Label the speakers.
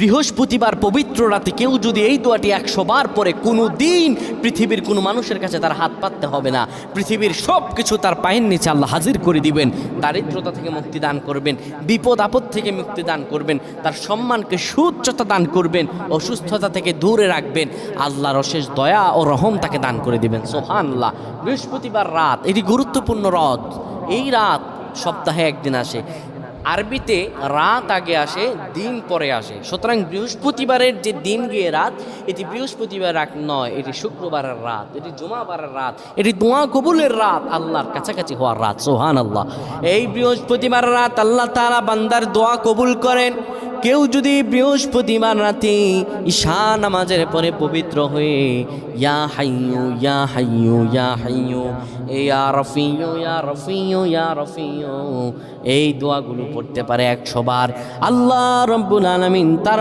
Speaker 1: বৃহস্পতিবার পবিত্র রাতে কেউ যদি এই দোয়াটি 100 বার পরে কোনো দিন পৃথিবীর কোনো মানুষের কাছে তার হাত পাততে হবে না। পৃথিবীর সব কিছু তার পায়ের নিচে আল্লাহ হাজির করে দিবেন। দারিদ্রতা থেকে মুক্তি দান করবেন, বিপদ আপদ থেকে মুক্তি দান করবেন, তার সম্মানকে সুউচ্চতা দান করবেন, অসুস্থতা থেকে দূরে রাখবেন। আল্লাহর অশেষ দয়া ও রহম তাকে দান করে দিবেন। সুবহানাল্লাহ। বৃহস্পতিবার রাত এটি গুরুত্বপূর্ণ রাত। এই রাত সপ্তাহে একদিন আসে। আরবিতে রাত আগে আসে, দিন পরে আসে। সুতরাং বৃহস্পতিবারের যে দিন গিয়ে রাত, এটি বৃহস্পতিবার রাত নয়, এটি শুক্রবারের রাত, এটি জুমাবারের রাত, এটি দোয়া কবুলের রাত, আল্লাহর কাছাকাছি হওয়ার রাত। সুবহানাল্লাহ। এই বৃহস্পতিবার রাত আল্লাহ তাআলা বান্দার দোয়া কবুল করেন। কেউ যদি বৃহস্পতিবার রাতে ঈশা নামাজের পরে পবিত্র হয়ে ইয়া হাইয়ু ইয়া হাইয়ু ইয়া হাইয়ু ইয়া রফিয়ু ইয়া রফিয়ু ইয়া রফিয়ু এই দোয়াগুলো পড়তে পারে 100 বার, আল্লাহ রাব্বুল আলামিন তার